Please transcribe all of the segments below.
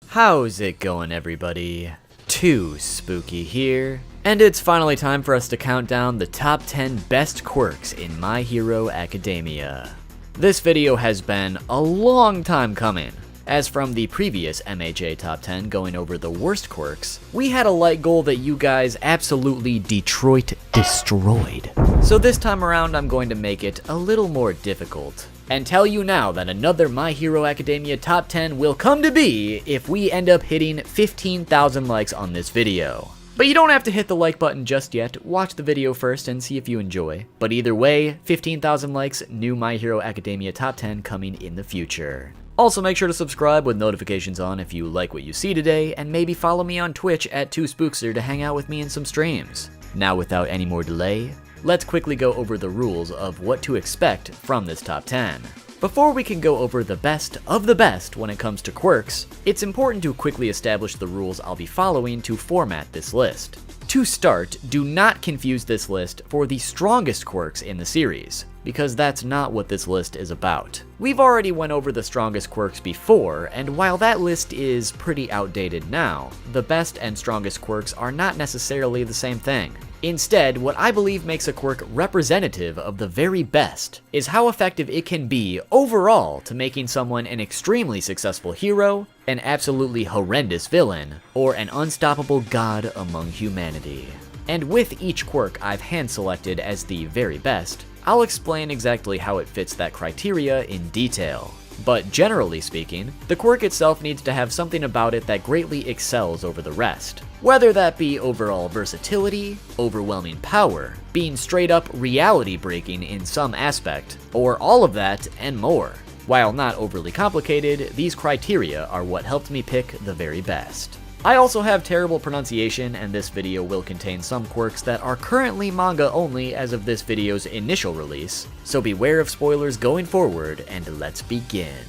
How's it going, everybody? Too Spooky here, and it's finally time for us to count down the top 10 best quirks in My Hero Academia. This video has been a long time coming, as from the previous MHA top 10 going over the worst quirks, we had a light goal that you guys absolutely Detroit destroyed. So this time around I'm going to make it a little more difficult, and tell you now that another My Hero Academia top 10 will come to be if we end up hitting 15,000 likes on this video. But you don't have to hit the like button just yet, watch the video first and see if you enjoy. But either way, 15,000 likes, new My Hero Academia top 10 coming in the future. Also make sure to subscribe with notifications on if you like what you see today, and maybe follow me on Twitch at 2Spookster to hang out with me in some streams. Now without any more delay, let's quickly go over the rules of what to expect from this top 10. Before we can go over the best of the best when it comes to quirks, it's important to quickly establish the rules I'll be following to format this list. To start, do not confuse this list for the strongest quirks in the series, because that's not what this list is about. We've already went over the strongest quirks before, and while that list is pretty outdated now, the best and strongest quirks are not necessarily the same thing. Instead, what I believe makes a quirk representative of the very best is how effective it can be overall to making someone an extremely successful hero, an absolutely horrendous villain, or an unstoppable god among humanity. And with each quirk I've hand-selected as the very best, I'll explain exactly how it fits that criteria in detail. But generally speaking, the quirk itself needs to have something about it that greatly excels over the rest. Whether that be overall versatility, overwhelming power, being straight up reality breaking in some aspect, or all of that and more. While not overly complicated, these criteria are what helped me pick the very best. I also have terrible pronunciation, and this video will contain some quirks that are currently manga only as of this video's initial release, so beware of spoilers going forward, and let's begin.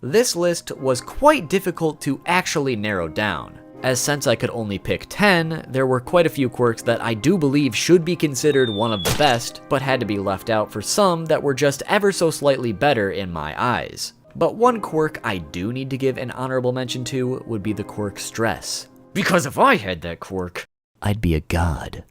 This list was quite difficult to actually narrow down, as since I could only pick 10, there were quite a few quirks that I do believe should be considered one of the best, but had to be left out for some that were just ever so slightly better in my eyes. But one quirk I do need to give an honorable mention to would be the quirk Stress. Because if I had that quirk, I'd be a god.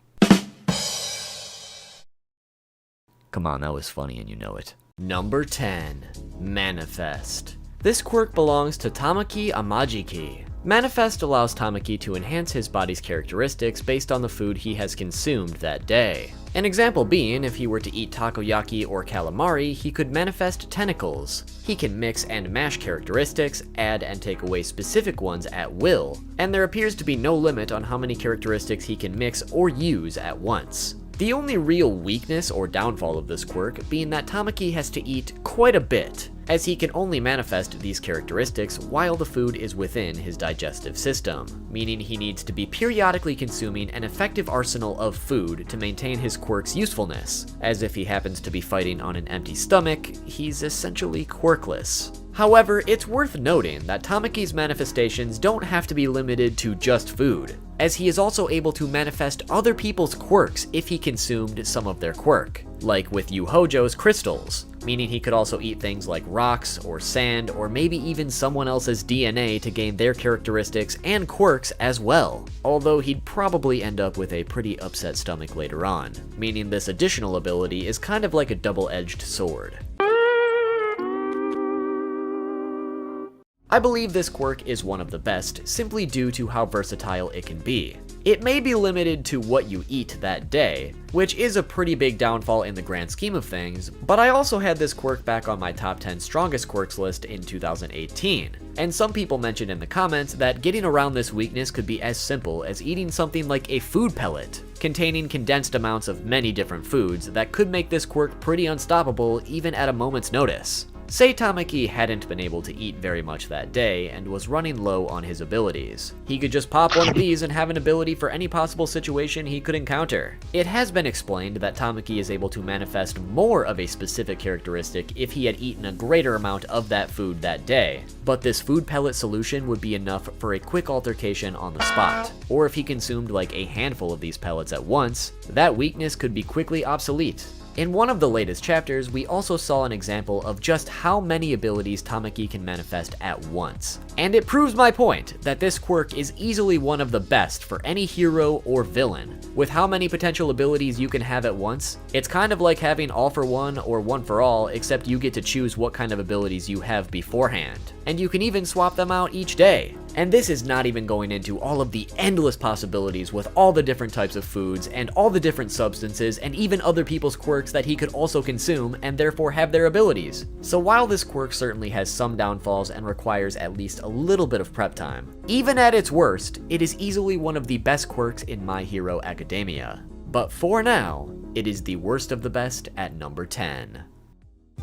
Come on, that was funny and you know it. Number 10, Manifest. This quirk belongs to Tamaki Amajiki. Manifest allows Tamaki to enhance his body's characteristics based on the food he has consumed that day. An example being, if he were to eat takoyaki or calamari, he could manifest tentacles. He can mix and mash characteristics, add and take away specific ones at will, and there appears to be no limit on how many characteristics he can mix or use at once. The only real weakness or downfall of this quirk being that Tamaki has to eat quite a bit, as he can only manifest these characteristics while the food is within his digestive system, meaning he needs to be periodically consuming an effective arsenal of food to maintain his quirk's usefulness, as if he happens to be fighting on an empty stomach, he's essentially quirkless. However, it's worth noting that Tamaki's manifestations don't have to be limited to just food, as he is also able to manifest other people's quirks if he consumed some of their quirk, like with Yu Hojo's crystals, meaning he could also eat things like rocks or sand or maybe even someone else's DNA to gain their characteristics and quirks as well, although he'd probably end up with a pretty upset stomach later on, meaning this additional ability is kind of like a double-edged sword. I believe this quirk is one of the best simply due to how versatile it can be. It may be limited to what you eat that day, which is a pretty big downfall in the grand scheme of things, but I also had this quirk back on my top 10 strongest quirks list in 2018, and some people mentioned in the comments that getting around this weakness could be as simple as eating something like a food pellet, containing condensed amounts of many different foods that could make this quirk pretty unstoppable even at a moment's notice. Say Tamaki hadn't been able to eat very much that day and was running low on his abilities. He could just pop one of these and have an ability for any possible situation he could encounter. It has been explained that Tamaki is able to manifest more of a specific characteristic if he had eaten a greater amount of that food that day, but this food pellet solution would be enough for a quick altercation on the spot. Or if he consumed like a handful of these pellets at once, that weakness could be quickly obsolete. In one of the latest chapters, we also saw an example of just how many abilities Tamaki can manifest at once. And it proves my point that this quirk is easily one of the best for any hero or villain. With how many potential abilities you can have at once, it's kind of like having all for one or one for all, except you get to choose what kind of abilities you have beforehand. And you can even swap them out each day. And this is not even going into all of the endless possibilities with all the different types of foods and all the different substances and even other people's quirks that he could also consume and therefore have their abilities. So while this quirk certainly has some downfalls and requires at least a little bit of prep time, even at its worst, it is easily one of the best quirks in My Hero Academia. But for now, it is the worst of the best at number 10.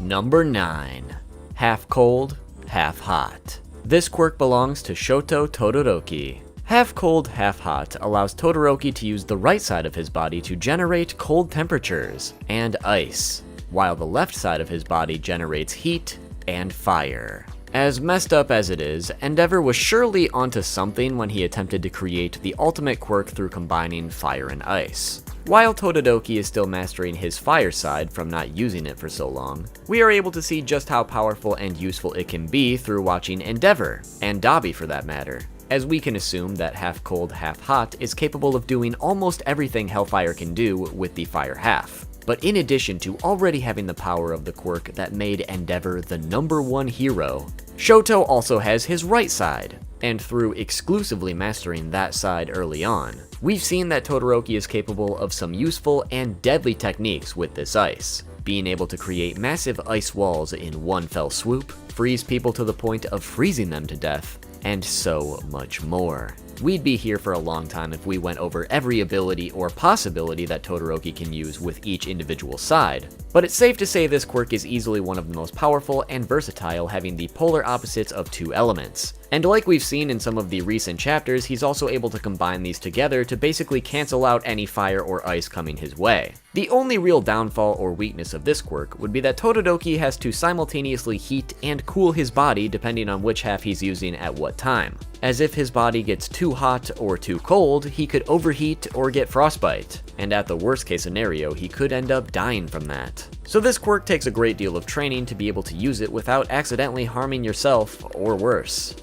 Number 9. Half cold, half hot. This quirk belongs to Shoto Todoroki. Half cold, half hot allows Todoroki to use the right side of his body to generate cold temperatures and ice, while the left side of his body generates heat and fire. As messed up as it is, Endeavor was surely onto something when he attempted to create the ultimate quirk through combining fire and ice. While Todoroki is still mastering his fire side from not using it for so long, we are able to see just how powerful and useful it can be through watching Endeavor, and Dabi for that matter, as we can assume that half cold, half hot is capable of doing almost everything Hellfire can do with the fire half. But in addition to already having the power of the quirk that made Endeavor the #1 hero, Shoto also has his right side, and through exclusively mastering that side early on, we've seen that Todoroki is capable of some useful and deadly techniques with this ice, being able to create massive ice walls in one fell swoop, freeze people to the point of freezing them to death, and so much more. We'd be here for a long time if we went over every ability or possibility that Todoroki can use with each individual side, but it's safe to say this quirk is easily one of the most powerful and versatile, having the polar opposites of two elements. And like we've seen in some of the recent chapters, he's also able to combine these together to basically cancel out any fire or ice coming his way. The only real downfall or weakness of this quirk would be that Todoroki has to simultaneously heat and cool his body depending on which half he's using at what time. As if his body gets too hot or too cold, he could overheat or get frostbite, and at the worst case scenario, he could end up dying from that. So this quirk takes a great deal of training to be able to use it without accidentally harming yourself or worse.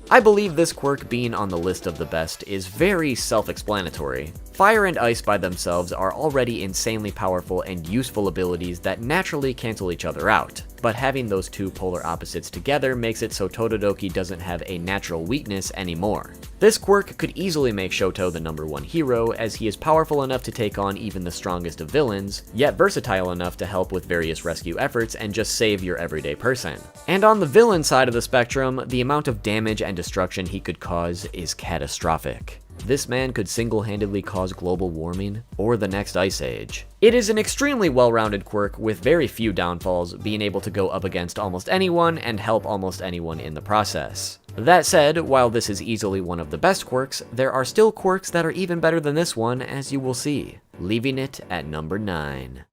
I believe this quirk being on the list of the best is very self-explanatory. Fire and ice by themselves are already insanely powerful and useful abilities that naturally cancel each other out, but having those two polar opposites together makes it so Todoroki doesn't have a natural weakness anymore. This quirk could easily make Shoto the #1 hero, as he is powerful enough to take on even the strongest of villains, yet versatile enough to help with various rescue efforts and just save your everyday person. And on the villain side of the spectrum, the amount of damage and destruction he could cause is catastrophic. This man could single-handedly cause global warming or the next ice age. It is an extremely well-rounded quirk with very few downfalls, being able to go up against almost anyone and help almost anyone in the process. That said, while this is easily one of the best quirks, there are still quirks that are even better than this one, as you will see, leaving it at number 9.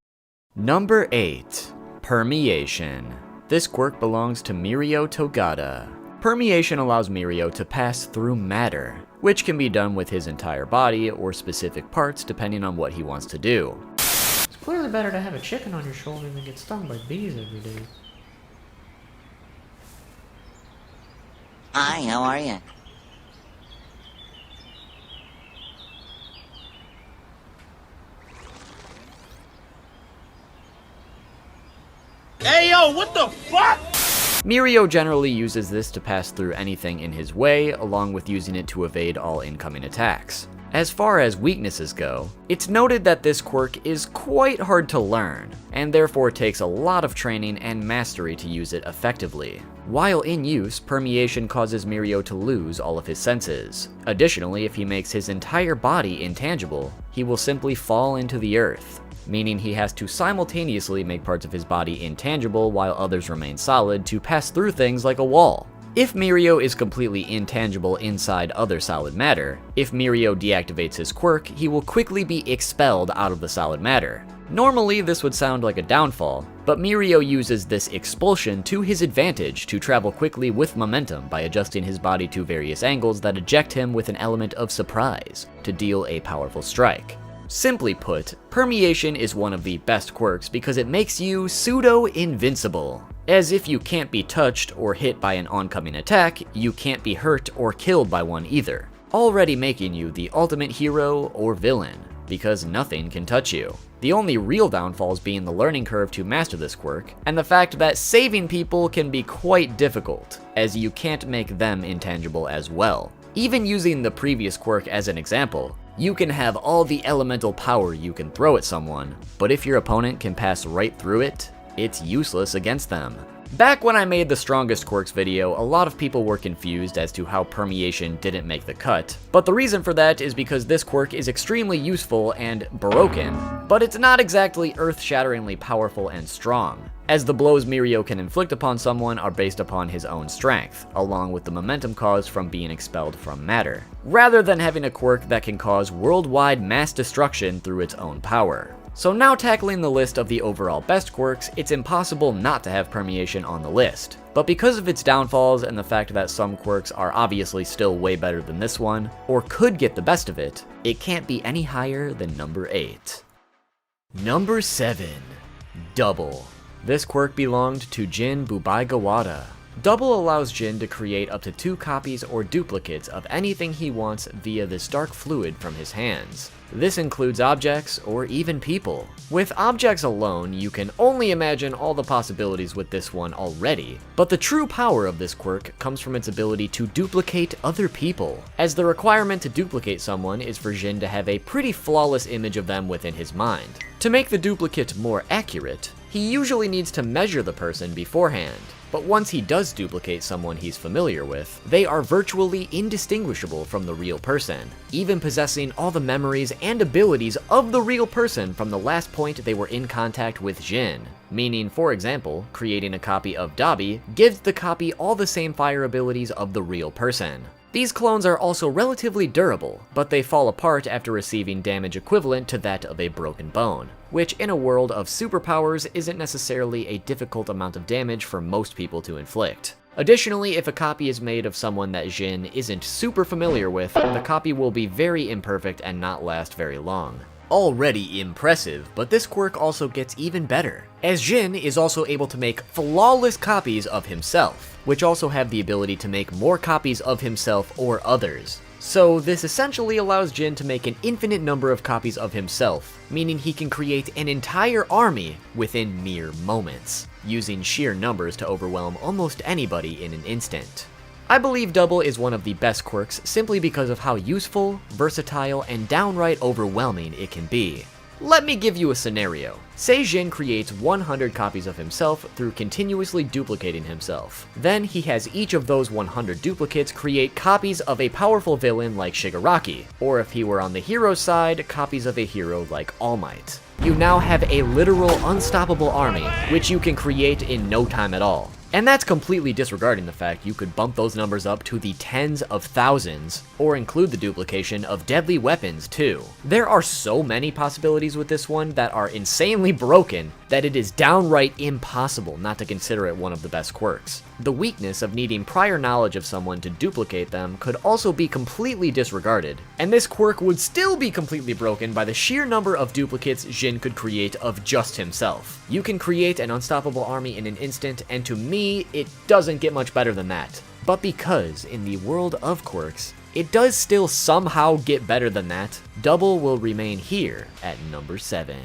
Number 8. Permeation. This quirk belongs to Mirio Togata. Permeation allows Mirio to pass through matter, which can be done with his entire body or specific parts depending on what he wants to do. It's clearly better to have a chicken on your shoulder than get stung by bees every day. Hi, how are you? Hey yo, what the fuck? Mirio generally uses this to pass through anything in his way, along with using it to evade all incoming attacks. As far as weaknesses go, it's noted that this quirk is quite hard to learn, and therefore takes a lot of training and mastery to use it effectively. While in use, permeation causes Mirio to lose all of his senses. Additionally, if he makes his entire body intangible, he will simply fall into the earth, meaning he has to simultaneously make parts of his body intangible while others remain solid to pass through things like a wall. If Mirio is completely intangible inside other solid matter, if Mirio deactivates his quirk, he will quickly be expelled out of the solid matter. Normally, this would sound like a downfall, but Mirio uses this expulsion to his advantage to travel quickly with momentum by adjusting his body to various angles that eject him with an element of surprise to deal a powerful strike. Simply put, permeation is one of the best quirks because it makes you pseudo-invincible. As if you can't be touched or hit by an oncoming attack, you can't be hurt or killed by one either, already making you the ultimate hero or villain, because nothing can touch you. The only real downfalls being the learning curve to master this quirk, and the fact that saving people can be quite difficult, as you can't make them intangible as well. Even using the previous quirk as an example, you can have all the elemental power you can throw at someone, but if your opponent can pass right through it, it's useless against them. Back when I made the strongest quirks video, a lot of people were confused as to how permeation didn't make the cut, but the reason for that is because this quirk is extremely useful and broken, but it's not exactly earth-shatteringly powerful and strong, as the blows Mirio can inflict upon someone are based upon his own strength, along with the momentum caused from being expelled from matter, rather than having a quirk that can cause worldwide mass destruction through its own power. So now tackling the list of the overall best quirks, it's impossible not to have permeation on the list. But because of its downfalls and the fact that some quirks are obviously still way better than this one, or could get the best of it, it can't be any higher than number 8. Number 7. Double. This quirk belonged to Jin Bubaigawara. Double allows Jin to create up to 2 copies or duplicates of anything he wants via this dark fluid from his hands. This includes objects or even people. With objects alone, you can only imagine all the possibilities with this one already, but the true power of this quirk comes from its ability to duplicate other people, as the requirement to duplicate someone is for Jin to have a pretty flawless image of them within his mind. To make the duplicate more accurate, he usually needs to measure the person beforehand. But once he does duplicate someone he's familiar with, they are virtually indistinguishable from the real person, even possessing all the memories and abilities of the real person from the last point they were in contact with Jin. Meaning, for example, creating a copy of Dabi gives the copy all the same fire abilities of the real person. These clones are also relatively durable, but they fall apart after receiving damage equivalent to that of a broken bone, which in a world of superpowers isn't necessarily a difficult amount of damage for most people to inflict. Additionally, if a copy is made of someone that Jin isn't super familiar with, the copy will be very imperfect and not last very long. Already impressive, but this quirk also gets even better, as Jin is also able to make flawless copies of himself, which also have the ability to make more copies of himself or others. So this essentially allows Jin to make an infinite number of copies of himself, meaning he can create an entire army within mere moments, using sheer numbers to overwhelm almost anybody in an instant. I believe Double is one of the best quirks simply because of how useful, versatile, and downright overwhelming it can be. Let me give you a scenario. Say Jin creates 100 copies of himself through continuously duplicating himself. Then he has each of those 100 duplicates create copies of a powerful villain like Shigaraki, or if he were on the hero's side, copies of a hero like All Might. You now have a literal unstoppable army, which you can create in no time at all. And that's completely disregarding the fact you could bump those numbers up to the tens of thousands, or include the duplication of deadly weapons too. There are so many possibilities with this one that are insanely broken that it is downright impossible not to consider it one of the best quirks. The weakness of needing prior knowledge of someone to duplicate them could also be completely disregarded, and this quirk would still be completely broken by the sheer number of duplicates Jin could create of just himself. You can create an unstoppable army in an instant, and to me, it doesn't get much better than that. But because, in the world of quirks, it does still somehow get better than that, Double will remain here at number 7.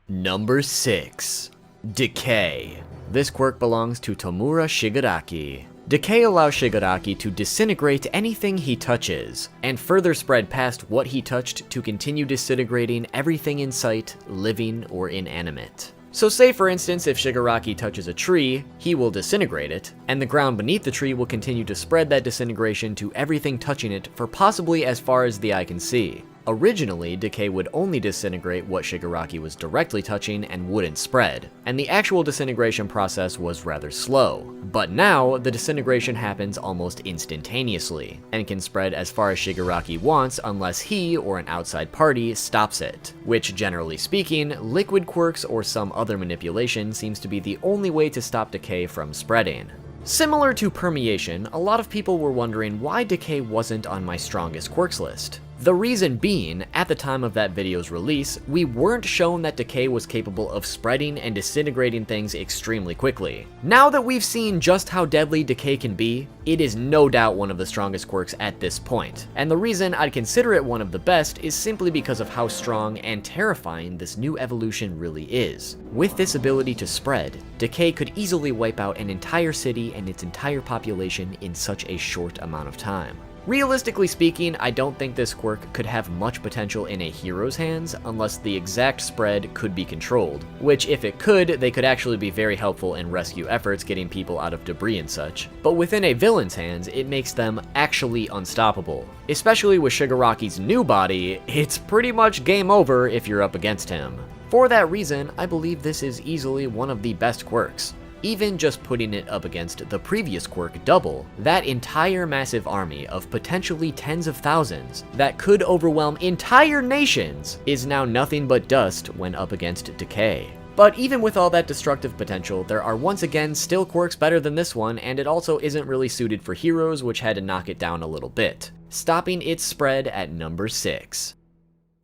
Number 6. Decay. This quirk belongs to Tomura Shigaraki. Decay allows Shigaraki to disintegrate anything he touches, and further spread past what he touched to continue disintegrating everything in sight, living or inanimate. So say for instance if Shigaraki touches a tree, he will disintegrate it, and the ground beneath the tree will continue to spread that disintegration to everything touching it for possibly as far as the eye can see. Originally, Decay would only disintegrate what Shigaraki was directly touching and wouldn't spread, and the actual disintegration process was rather slow. But now, the disintegration happens almost instantaneously, and can spread as far as Shigaraki wants unless he or an outside party stops it, which generally speaking, liquid quirks or some other manipulation seems to be the only way to stop Decay from spreading. Similar to permeation, a lot of people were wondering why Decay wasn't on my strongest quirks list. The reason being, at the time of that video's release, we weren't shown that Decay was capable of spreading and disintegrating things extremely quickly. Now that we've seen just how deadly Decay can be, it is no doubt one of the strongest quirks at this point, and the reason I'd consider it one of the best is simply because of how strong and terrifying this new evolution really is. With this ability to spread, Decay could easily wipe out an entire city and its entire population in such a short amount of time. Realistically speaking, I don't think this quirk could have much potential in a hero's hands unless the exact spread could be controlled, which if it could, they could actually be very helpful in rescue efforts getting people out of debris and such. But within a villain's hands, it makes them actually unstoppable. Especially with Shigaraki's new body, it's pretty much game over if you're up against him. For that reason, I believe this is easily one of the best quirks. Even just putting it up against the previous quirk Double, that entire massive army of potentially tens of thousands that could overwhelm entire nations is now nothing but dust when up against Decay. But even with all that destructive potential, there are once again still quirks better than this one, and it also isn't really suited for heroes, which had to knock it down a little bit, stopping its spread at number 6.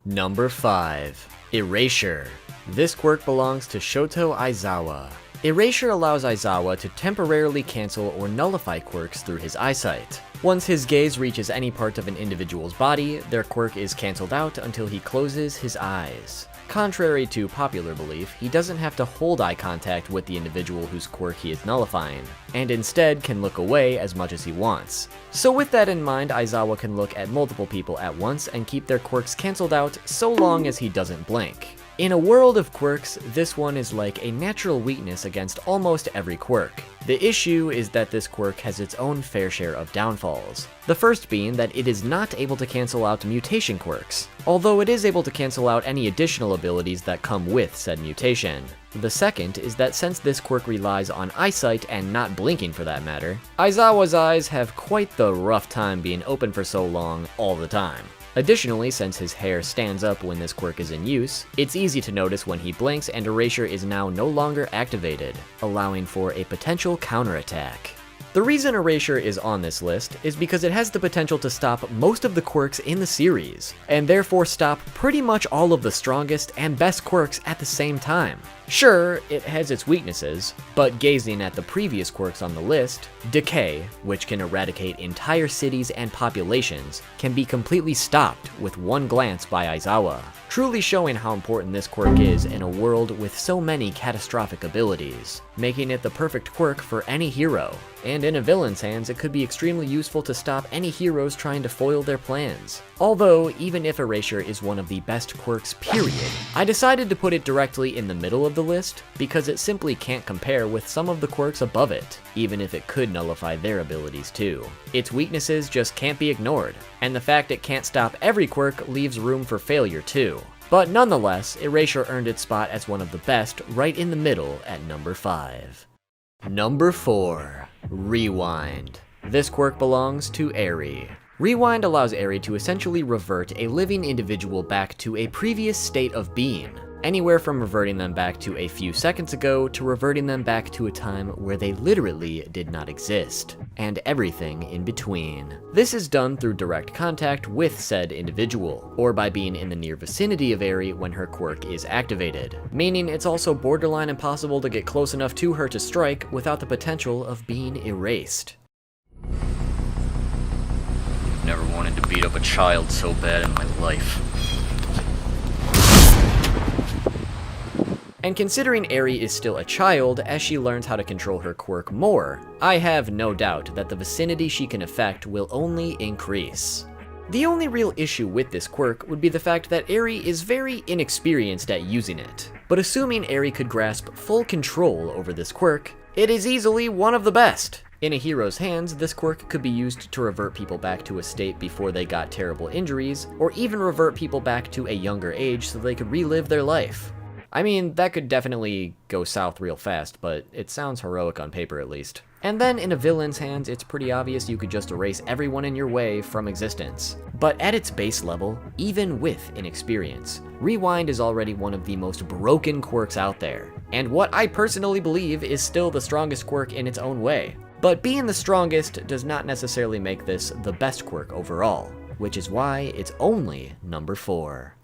Number 5. Erasure. This quirk belongs to Shoto Aizawa. Erasure allows Aizawa to temporarily cancel or nullify quirks through his eyesight. Once his gaze reaches any part of an individual's body, their quirk is cancelled out until he closes his eyes. Contrary to popular belief, he doesn't have to hold eye contact with the individual whose quirk he is nullifying, and instead can look away as much as he wants. So with that in mind, Aizawa can look at multiple people at once and keep their quirks cancelled out so long as he doesn't blink. In a world of quirks, this one is like a natural weakness against almost every quirk. The issue is that this quirk has its own fair share of downfalls. The first being that it is not able to cancel out mutation quirks, although it is able to cancel out any additional abilities that come with said mutation. The second is that since this quirk relies on eyesight and not blinking for that matter, Aizawa's eyes have quite the rough time being open for so long all the time. Additionally, since his hair stands up when this quirk is in use, it's easy to notice when he blinks and Erasure is now no longer activated, allowing for a potential counterattack. The reason Erasure is on this list is because it has the potential to stop most of the quirks in the series, and therefore stop pretty much all of the strongest and best quirks at the same time. Sure, it has its weaknesses, but gazing at the previous quirks on the list, Decay, which can eradicate entire cities and populations, can be completely stopped with one glance by Aizawa, truly showing how important this quirk is in a world with so many catastrophic abilities, making it the perfect quirk for any hero. And in a villain's hands, it could be extremely useful to stop any heroes trying to foil their plans. Although, even if Erasure is one of the best quirks period, I decided to put it directly in the middle of the list because it simply can't compare with some of the quirks above it, even if it could nullify their abilities too. Its weaknesses just can't be ignored, and the fact it can't stop every quirk leaves room for failure too. But nonetheless, Erasure earned its spot as one of the best right in the middle at number 5. Number 4. Rewind. This quirk belongs to Eri. Rewind allows Eri to essentially revert a living individual back to a previous state of being, anywhere from reverting them back to a few seconds ago to reverting them back to a time where they literally did not exist, and everything in between. This is done through direct contact with said individual, or by being in the near vicinity of Eri when her quirk is activated, meaning it's also borderline impossible to get close enough to her to strike without the potential of being erased. Never wanted to beat up a child so bad in my life. And considering Eri is still a child, as she learns how to control her quirk more, I have no doubt that the vicinity she can affect will only increase. The only real issue with this quirk would be the fact that Eri is very inexperienced at using it. But assuming Eri could grasp full control over this quirk, it is easily one of the best. In a hero's hands, this quirk could be used to revert people back to a state before they got terrible injuries, or even revert people back to a younger age so they could relive their life. I mean, that could definitely go south real fast, but it sounds heroic on paper at least. And then in a villain's hands, it's pretty obvious you could just erase everyone in your way from existence. But at its base level, even with inexperience, Rewind is already one of the most broken quirks out there, and what I personally believe is still the strongest quirk in its own way. But being the strongest does not necessarily make this the best quirk overall. which is why it's only number 4.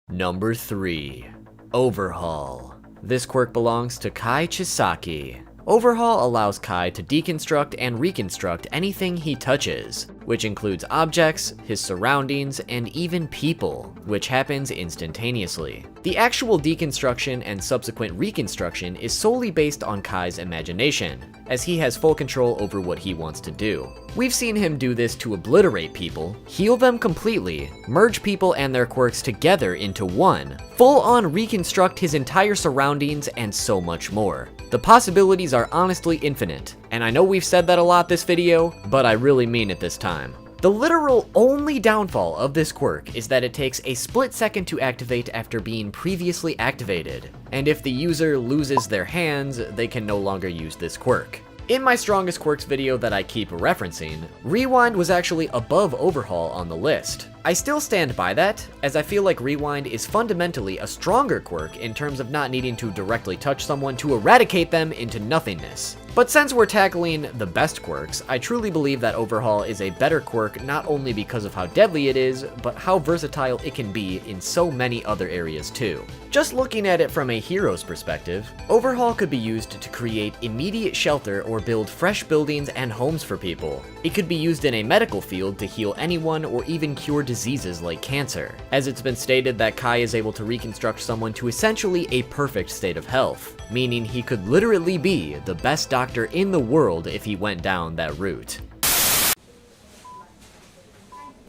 Number 3. Overhaul. This quirk belongs to Kai Chisaki. Overhaul allows Kai to deconstruct and reconstruct anything he touches, which includes objects, his surroundings, and even people, which happens instantaneously. The actual deconstruction and subsequent reconstruction is solely based on Kai's imagination, as he has full control over what he wants to do. We've seen him do this to obliterate people, heal them completely, merge people and their quirks together into one, full-on reconstruct his entire surroundings, and so much more. The possibilities are honestly infinite, and I know we've said that a lot this video, but I really mean it this time. The literal only downfall of this quirk is that it takes a split second to activate after being previously activated, and if the user loses their hands, they can no longer use this quirk. In my strongest quirks video that I keep referencing, Rewind was actually above Overhaul on the list. I still stand by that, as I feel like Rewind is fundamentally a stronger quirk in terms of not needing to directly touch someone to eradicate them into nothingness. But since we're tackling the best quirks, I truly believe that Overhaul is a better quirk not only because of how deadly it is, but how versatile it can be in so many other areas too. Just looking at it from a hero's perspective, Overhaul could be used to create immediate shelter or build fresh buildings and homes for people. It could be used in a medical field to heal anyone or even cure diseases like cancer, as it's been stated that Kai is able to reconstruct someone to essentially a perfect state of health, meaning he could literally be the best doctor in the world if he went down that route.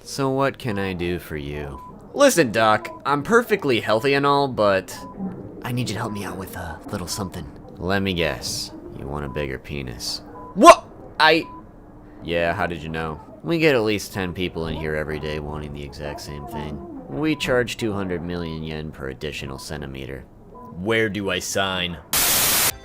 So what can I do for you? Listen, Doc, I'm perfectly healthy and all, but I need you to help me out with a little something. Let me guess, you want a bigger penis. What? Yeah, how did you know? We get at least 10 people in here every day wanting the exact same thing. We charge 200 million yen per additional centimeter. Where do I sign?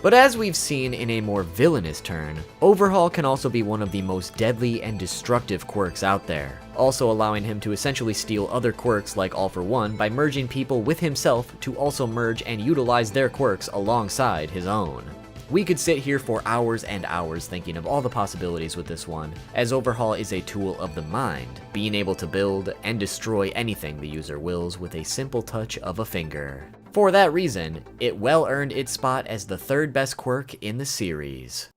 But as we've seen in a more villainous turn, Overhaul can also be one of the most deadly and destructive quirks out there, also allowing him to essentially steal other quirks like All for One by merging people with himself to also merge and utilize their quirks alongside his own. We could sit here for hours and hours thinking of all the possibilities with this one, as Overhaul is a tool of the mind, being able to build and destroy anything the user wills with a simple touch of a finger. For that reason, it well earned its spot as the 3rd best quirk in the series.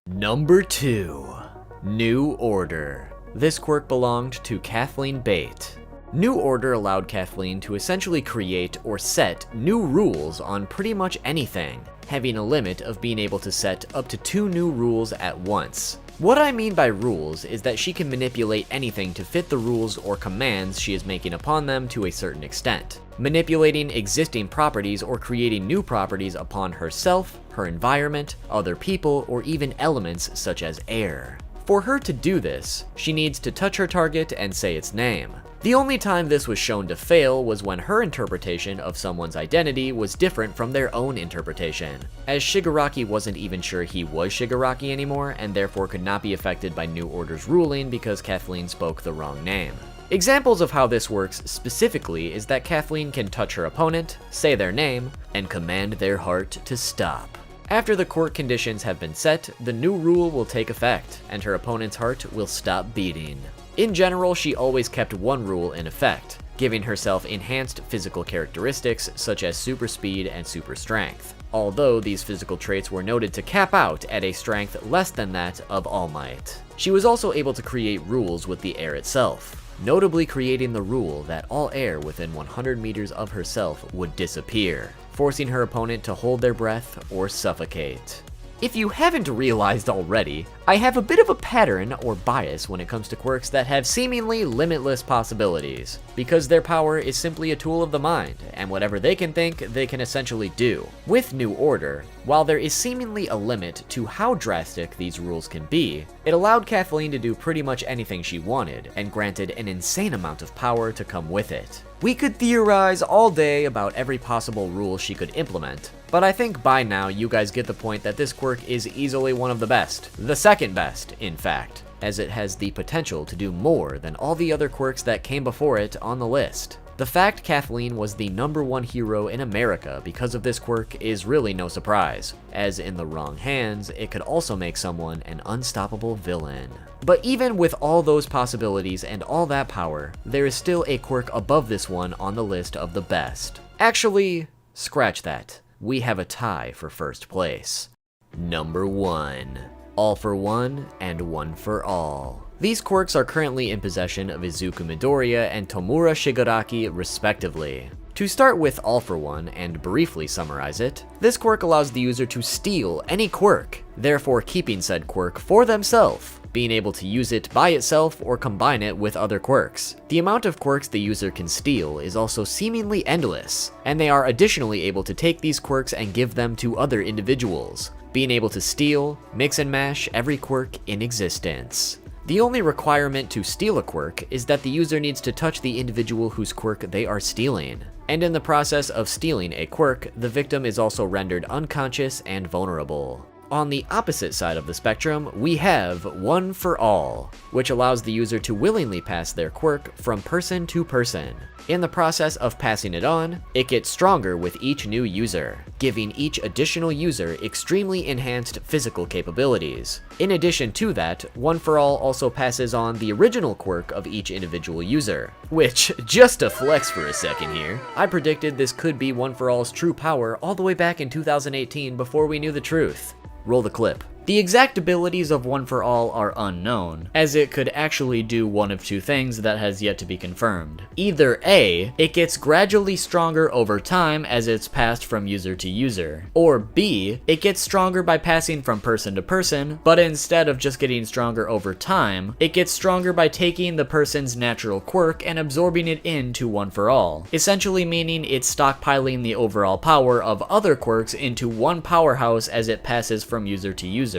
Number 2. New Order. This quirk belonged to Kathleen Bate. New Order allowed Kathleen to essentially create or set new rules on pretty much anything, having a limit of being able to set up to 2 new rules at once. What I mean by rules is that she can manipulate anything to fit the rules or commands she is making upon them to a certain extent, manipulating existing properties or creating new properties upon herself, her environment, other people, or even elements such as air. For her to do this, she needs to touch her target and say its name. The only time this was shown to fail was when her interpretation of someone's identity was different from their own interpretation, as Shigaraki wasn't even sure he was Shigaraki anymore and therefore could not be affected by New Order's ruling because Kathleen spoke the wrong name. Examples of how this works specifically is that Kathleen can touch her opponent, say their name, and command their heart to stop. After the quirk conditions have been set, the new rule will take effect, and her opponent's heart will stop beating. In general, she always kept one rule in effect, giving herself enhanced physical characteristics such as super speed and super strength, although these physical traits were noted to cap out at a strength less than that of All Might. She was also able to create rules with the air itself, notably creating the rule that all air within 100 meters of herself would disappear, forcing her opponent to hold their breath or suffocate. If you haven't realized already, I have a bit of a pattern or bias when it comes to quirks that have seemingly limitless possibilities, because their power is simply a tool of the mind, and whatever they can think, they can essentially do. With New Order, while there is seemingly a limit to how drastic these rules can be, it allowed Kathleen to do pretty much anything she wanted, and granted an insane amount of power to come with it. We could theorize all day about every possible rule she could implement, but I think by now you guys get the point that this quirk is easily one of the best, the 2nd best, in fact, as it has the potential to do more than all the other quirks that came before it on the list. The fact Kathleen was the #1 hero in America because of this quirk is really no surprise, as in the wrong hands, it could also make someone an unstoppable villain. But even with all those possibilities and all that power, there is still a quirk above this one on the list of the best. Actually, scratch that. We have a tie for first place. Number 1. All for One and One for All. These quirks are currently in possession of Izuku Midoriya and Tomura Shigaraki respectively. To start with All for One and briefly summarize it, this quirk allows the user to steal any quirk, therefore keeping said quirk for themselves, being able to use it by itself or combine it with other quirks. The amount of quirks the user can steal is also seemingly endless, and they are additionally able to take these quirks and give them to other individuals, being able to steal, mix and mash every quirk in existence. The only requirement to steal a quirk is that the user needs to touch the individual whose quirk they are stealing. And in the process of stealing a quirk, the victim is also rendered unconscious and vulnerable. On the opposite side of the spectrum, we have One for All, which allows the user to willingly pass their quirk from person to person. In the process of passing it on, it gets stronger with each new user, giving each additional user extremely enhanced physical capabilities. In addition to that, One for All also passes on the original quirk of each individual user, which, just to flex for a second here, I predicted this could be One for All's true power all the way back in 2018 before we knew the truth. Roll the clip. The exact abilities of One for All are unknown, as it could actually do one of two things that has yet to be confirmed. Either A, it gets gradually stronger over time as it's passed from user to user, or B, it gets stronger by passing from person to person, but instead of just getting stronger over time, it gets stronger by taking the person's natural quirk and absorbing it into One for All, essentially meaning it's stockpiling the overall power of other quirks into one powerhouse as it passes from user to user.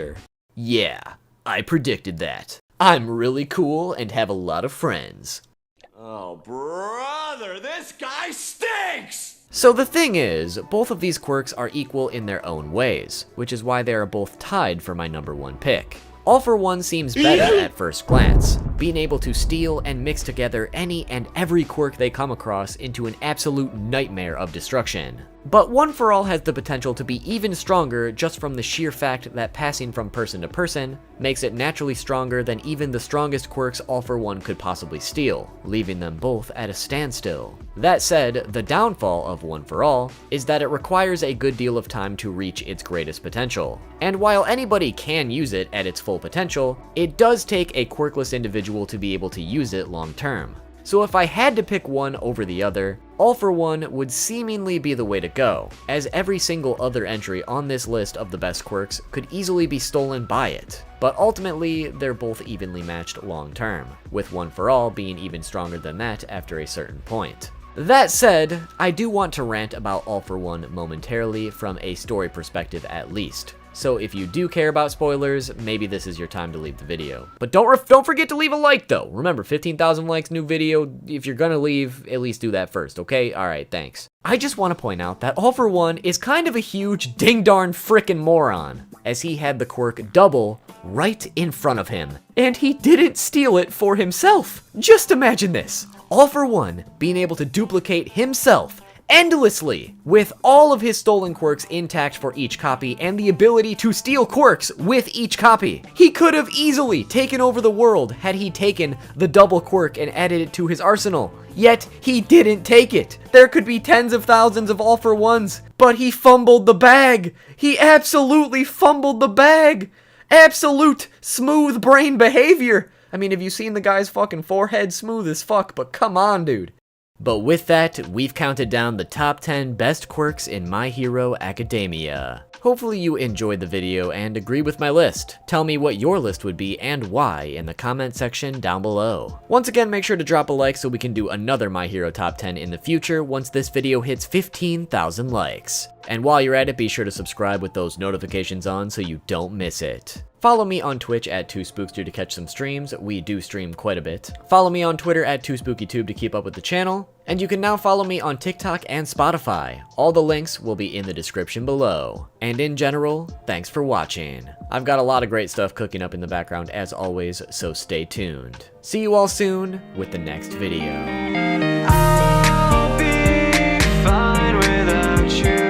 Yeah, I predicted that. I'm really cool and have a lot of friends. Oh, brother, this guy stinks! So the thing is, both of these quirks are equal in their own ways, which is why they are both tied for my #1 pick. All for One seems better at first glance, being able to steal and mix together any and every quirk they come across into an absolute nightmare of destruction. But One for All has the potential to be even stronger just from the sheer fact that passing from person to person makes it naturally stronger than even the strongest quirks All for One could possibly steal, leaving them both at a standstill. That said, the downfall of One for All is that it requires a good deal of time to reach its greatest potential. And while anybody can use it at its full potential, it does take a quirkless individual to be able to use it long term. So if I had to pick one over the other, All for One would seemingly be the way to go, as every single other entry on this list of the best quirks could easily be stolen by it. But ultimately, they're both evenly matched long term, with One for All being even stronger than that after a certain point. That said, I do want to rant about All for One momentarily from a story perspective at least. So if you do care about spoilers, maybe this is your time to leave the video. But don't forget to leave a like though. Remember, 15,000 likes, new video. If you're gonna leave, at least do that first, okay? Alright, thanks. I just want to point out that All for One is kind of a huge ding-darn frickin' moron, as he had the quirk double right in front of him, and he didn't steal it for himself. Just imagine this. All for One being able to duplicate himself endlessly, with all of his stolen quirks intact for each copy and the ability to steal quirks with each copy. He could have easily taken over the world had he taken the double quirk and added it to his arsenal. Yet, he didn't take it. There could be tens of thousands of All for Ones, but he fumbled the bag. He absolutely fumbled the bag. Absolute smooth brain behavior. I mean, have you seen the guy's fucking forehead? Smooth as fuck, but come on, dude. But with that, we've counted down the top 10 best quirks in My Hero Academia. Hopefully you enjoyed the video and agree with my list. Tell me what your list would be and why in the comment section down below. Once again, make sure to drop a like so we can do another My Hero Top 10 in the future once this video hits 15,000 likes. And while you're at it, be sure to subscribe with those notifications on so you don't miss it. Follow me on Twitch at 2spookster to catch some streams. We do stream quite a bit. Follow me on Twitter at 2spookytube to keep up with the channel. And you can now follow me on TikTok and Spotify. All the links will be in the description below. And in general, thanks for watching. I've got a lot of great stuff cooking up in the background as always, so stay tuned. See you all soon with the next video. about you.